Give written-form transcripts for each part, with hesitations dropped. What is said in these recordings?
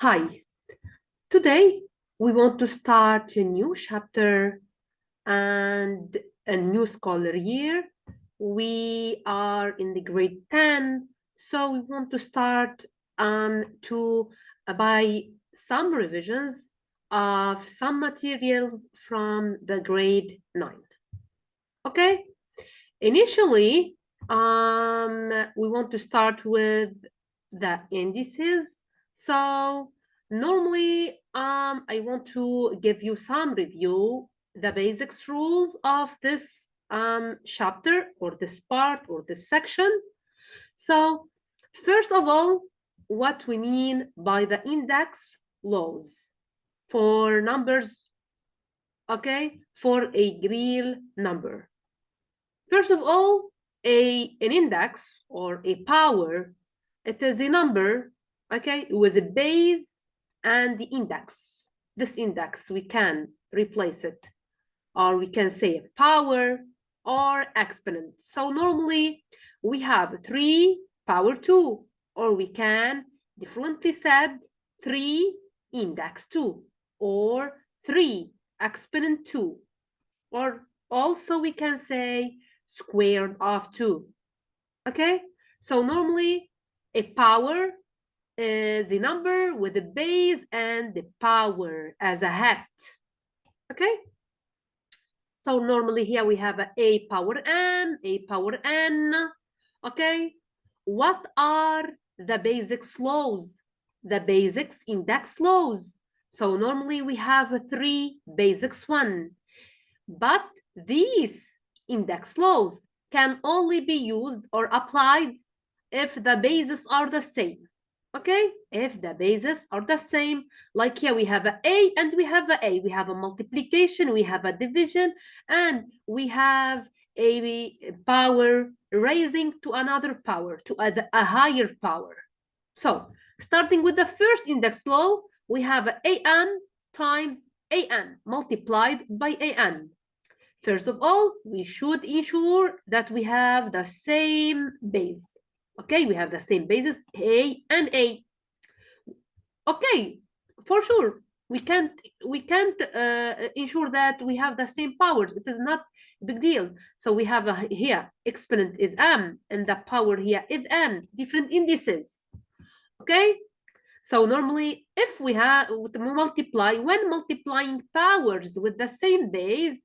Hi, today we want to start a new chapter and a new scholar year. We are in the grade 10, so we want to start to by some revisions of some materials from the grade 9. Okay? Initially, we want to start with the indices. So normally, I want to give you some review, the basics rules of this chapter or this part or this section. So first of all, what we mean by the index laws for numbers, okay, for a real number. First of all, an index or a power, it is a number, okay, with a base and the index. This index, we can replace it, or we can say power or exponent. So normally we have 3 power 2, or we can differently said 3 index 2, or 3 exponent 2, or also we can say squared of 2. Okay, so normally a power is the number with the base and the power as a hat. Okay, so normally here we have a power m, a power n. Okay, what are the basics laws? The basics index laws. So normally we have 3 basics 1. But these index laws can only be used or applied if the bases are the same. Okay, if the bases are the same, like here we have a and we have a, we have a multiplication, we have a division, and we have a power raising to another power, to a higher power. So starting with the first index law, we have an times an multiplied by an. First of all, we should ensure that we have the same base. Okay, we have the same bases, A and A. Okay, for sure, we can't ensure that we have the same powers. It is not a big deal. So we have here exponent is m, and the power here is n, different indices. Okay, so normally if we have multiply, when multiplying powers with the same base,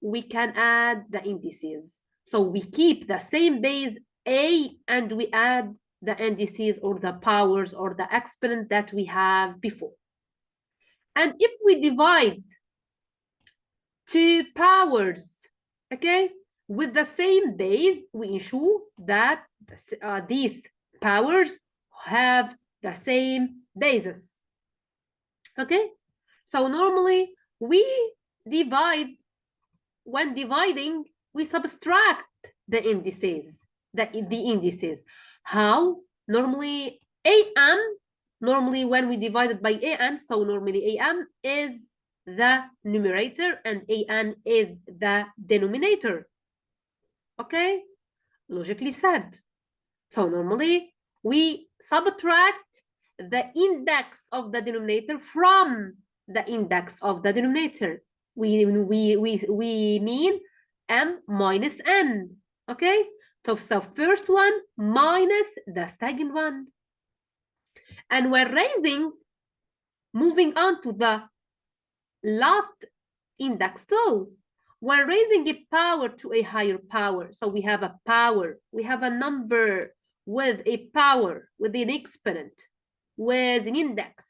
we can add the indices. So we keep the same base A and we add the indices or the powers or the exponent that we have before. And if we divide 2 powers, okay, with the same base, we ensure that these powers have the same bases. Okay, so normally we divide. When dividing, we subtract the indices, the indices. How? Normally am, normally when we divide it by am, so normally am is the numerator and an is the denominator. Okay, logically said. So normally we subtract the index of the denominator from the index of the denominator. We mean m minus n. Okay, so first one minus the second one. And we're raising, moving on to the last index law. We're raising a power to a higher power. So we have a power, we have a number with a power, with an exponent, with an index.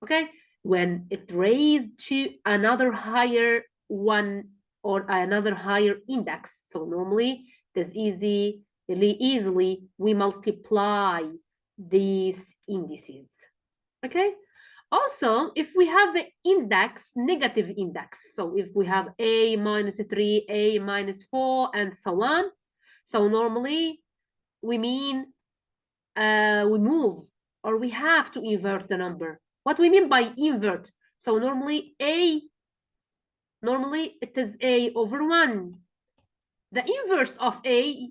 Okay, when it raised to another higher one or another higher index. So normally this easily we multiply these indices. Okay, also if we have the index, negative index, so if we have a minus 3, a minus 4, and so on, so normally we mean we move or we have to invert the number. What we mean by invert? So normally it is a over 1. The inverse of a,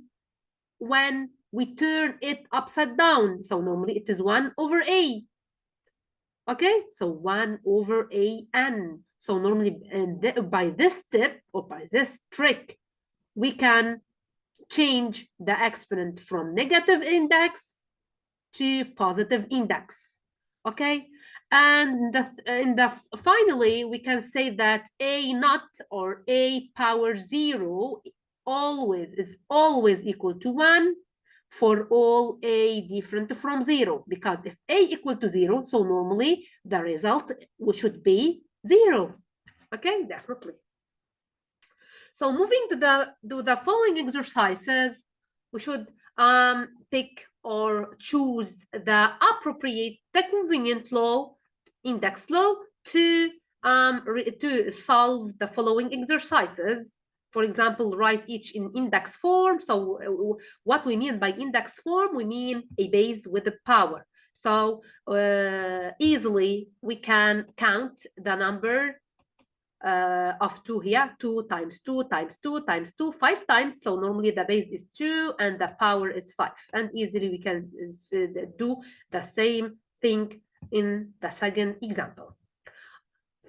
when we turn it upside down, so normally it is 1 over a. Okay, so 1 over an. So normally by this tip or by this trick, we can change the exponent from negative index to positive index. Okay, and finally we can say that a naught or a power 0 is always equal to 1 for all a different from 0, because if a equal to 0, so normally the result should be 0. Okay, definitely. So moving to the following exercises, we should pick or choose the appropriate, the convenient law, index law, to solve the following exercises. For example, write each in index form. So what we mean by index form, we mean a base with a power. So easily we can count the number of 2 here, 2 times 2 times 2 times 2, 5 times. So normally the base is 2 and the power is 5. And easily we can do the same thing in the second example.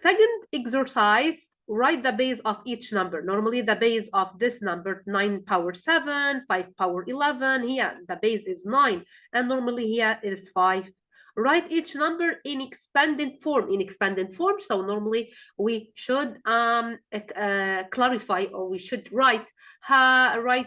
Second exercise, write the base of each number. Normally the base of this number, 9 power 7, 5 power 11, here the base is 9, and normally here is 5. Write each number in expanded form. So normally we should clarify, or we should write the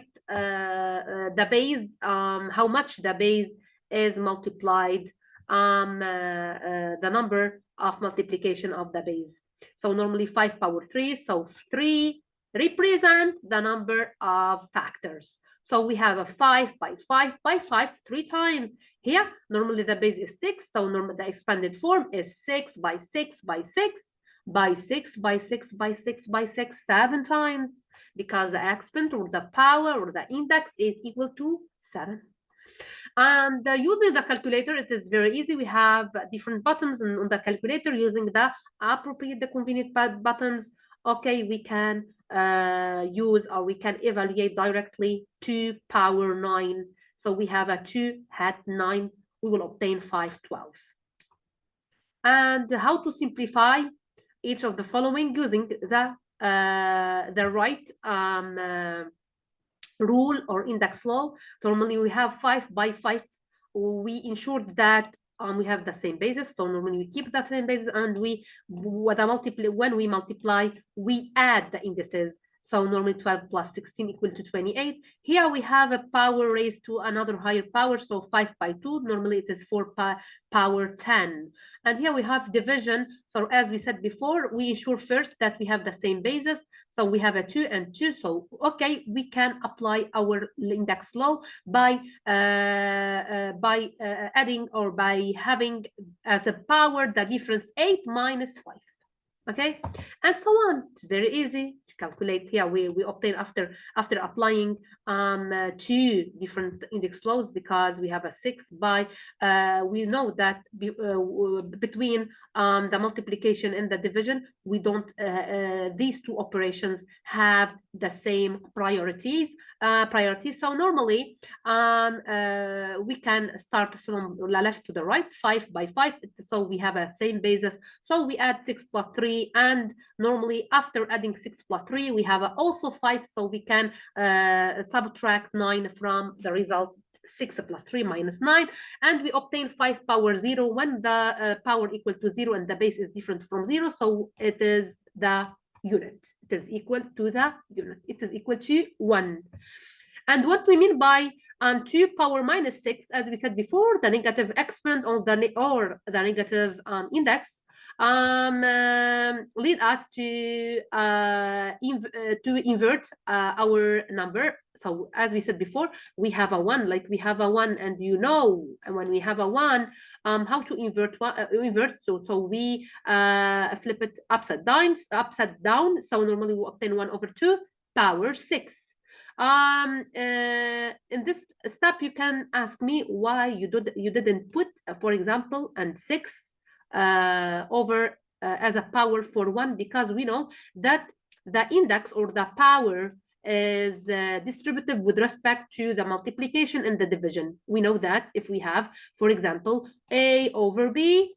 base, how much the base is multiplied, the number of multiplication of the base. So normally 5 power 3, so 3 represent the number of factors. So we have a 5 by 5 by 5 3 times. Here, normally the base is 6, so normally the expanded form is 6 by 6 by 6 by 6 by 6 by 6 by 6 7 times, because the exponent or the power or the index is equal to 7. And using the calculator, it is very easy. We have different buttons on the calculator. Using the appropriate, the convenient buttons, okay, we can use, or we can evaluate directly 2 power 9. So we have a 2 hat 9. We will obtain 512. And how to simplify each of the following using the right rule or index law. Normally we have 5 by 5. We ensured that we have the same basis. So normally we keep the same basis, and when we multiply, we add the indices. So normally 12 plus 16 equal to 28. Here we have a power raised to another higher power. So 5 by 2, normally it is 4 power 10. And here we have division. So as we said before, we ensure first that we have the same basis. So we have a 2 and 2. So, okay, we can apply our index law by adding, or by having as a power the difference 8 minus 5. Okay, and so on. It's very easy to calculate. Here we obtain after applying 2 different index laws, because we have a 6 by we know that between the multiplication and the division, we don't these two operations have the same priorities. So normally we can start from the left to the right, 5 by 5. So we have a same basis. So we add 6 plus 3, and normally after adding 6 plus 3, we have also 5. So we can subtract 9 from the result. 6 plus 3 minus 9, and we obtain 5 power 0 when the power equal to 0 and the base is different from 0. So it is the unit. It is equal to the unit. It is equal to 1. And what we mean by 2 power minus 6, as we said before, the negative exponent or the negative index lead us to invert our number. So as we said before, we have a 1, like we have a 1, and when we have a 1, how to invert so we flip it upside down. So normally we obtain 1 over 2 power 6. In this step, you can ask me why you didn't put, for example, and 6 over as a power for 1, because we know that the index or the power is distributive with respect to the multiplication and the division. We know that if we have, for example, a over b,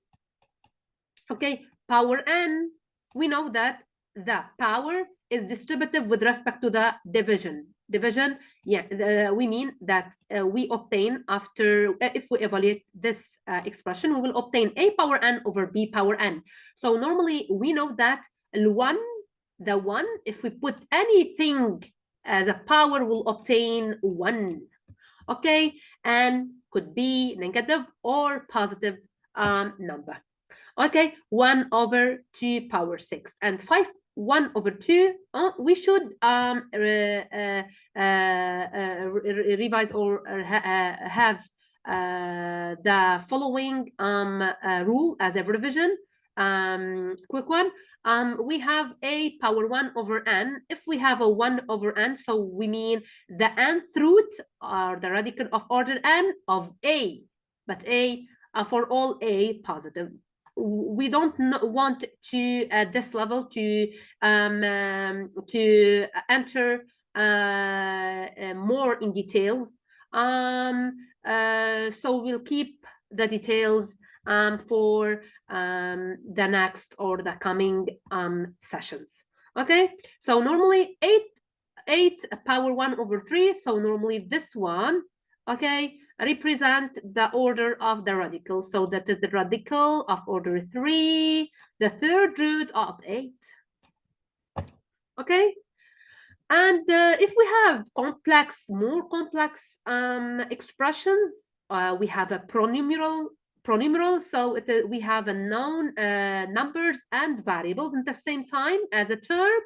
Okay, power n, we know that the power is distributive with respect to the division. Division, yeah, we mean that we obtain after, if we evaluate this expression, we will obtain a power n over b power n. So normally we know that the one, if we put anything as a power, will obtain one. Okay, and could be negative or positive number. Okay, 1 over 2 power 6 and 5, 1 over 2. We should revise or have the following rule as a revision. Quick one. We have a power 1 over n. If we have a 1 over n, so we mean the nth root or the radical of order n of a, but a for all a positive. We don't want to at this level to enter more in details. So we'll keep the details for the next or the coming sessions. Okay, so normally 8 power 1 over 3. So normally this one, okay, represent the order of the radical. So that is the radical of order 3, the third root of 8. Okay, and if we have more complex expressions, we have a pronumeral. So we have a known numbers and variables at the same time as a term.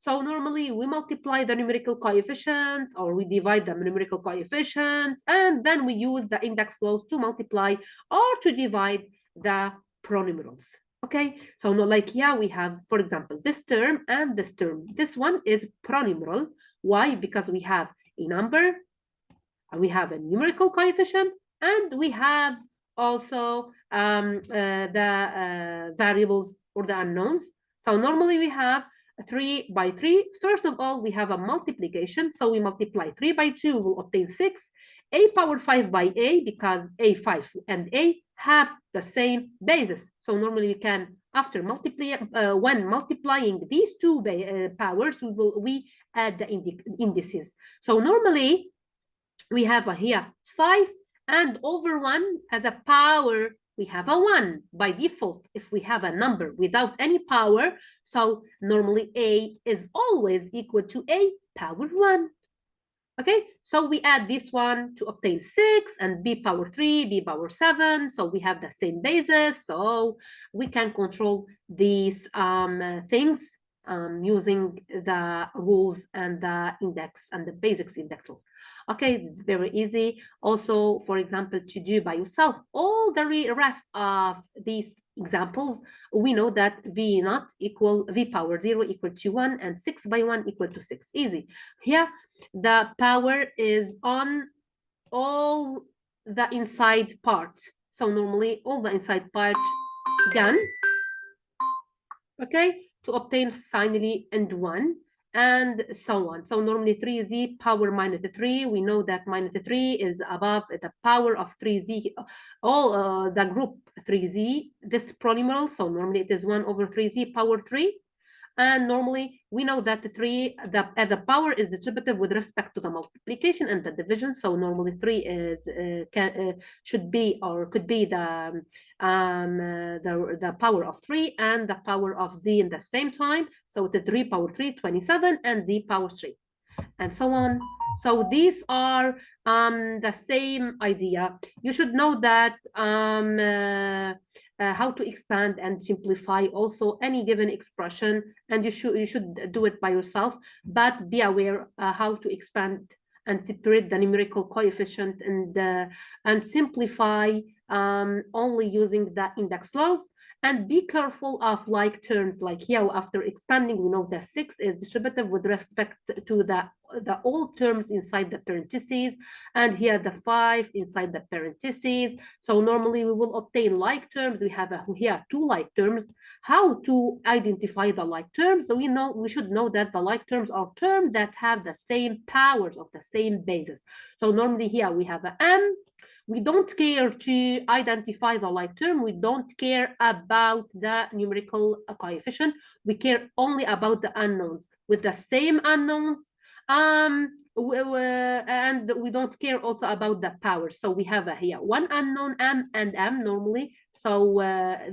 So normally we multiply the numerical coefficients, or we divide the numerical coefficients, and then we use the index laws to multiply or to divide the pronumerals. Okay, so no, like yeah, we have, for example, this term and this term. This one is pronumeral. Why? Because we have a number, we have a numerical coefficient, and we have also the variables or the unknowns. So normally we have 3 by 3. First of all, we have a multiplication. So we multiply 3 by 2, we will obtain 6. A power 5 by a, because a5 and a have the same basis. So normally we can, after when multiplying these two powers, we add the indices. So normally we have here 5, and over 1 as a power, we have a 1 by default if we have a number without any power. So normally a is always equal to a power 1. Okay, so we add this one to obtain 6, and b power 3, b power 7. So we have the same basis. So we can control these things using the rules and the index and the basics index rule. Okay, it's very easy. Also, for example, to do by yourself all the rest of these examples, we know that v naught equal v power 0 equal to 1, and 6 by 1 equal to 6. Easy. Here, the power is on all the inside parts. So normally all the inside parts done. Okay, to obtain finally and 1, and so on. So normally 3z power minus 3, we know that minus 3 is above the power of 3z, all the group 3z, this polynomial. So normally it is 1 over 3z power 3. And normally we know that the power is distributive with respect to the multiplication and the division. So normally 3 is should be or could be the power of 3 and the power of z in the same time. So the 3 power 3, 27, and z power 3, and so on. So these are the same idea. You should know that how to expand and simplify also any given expression, and you should do it by yourself, but be aware how to expand and separate the numerical coefficient and simplify only using the index laws. And be careful of like terms, like here after expanding, we know that 6 is distributive with respect to the all terms inside the parentheses, and here the 5 inside the parentheses. So normally we will obtain like terms. We have here 2 like terms. How to identify the like terms? So we should know that the like terms are terms that have the same powers of the same basis. So normally here we have a m, We don't care to identify the like term. We don't care about the numerical coefficient. We care only about the unknowns. With the same unknowns, and we don't care also about the power. So we have here one unknown m and m normally. So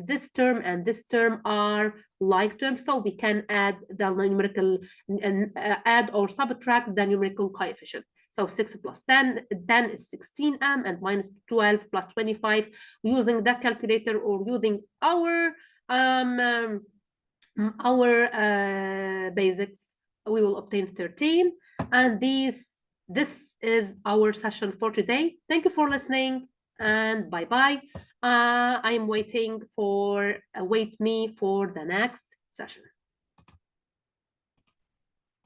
this term and this term are like terms. So we can add the numerical and add or subtract the numerical coefficient. So 6 plus 10, 10 is 16m, and minus 12 plus 25, using the calculator or using um, basics, we will obtain 13. And this is our session for today. Thank you for listening, and bye bye. I am waiting for wait me for the next session.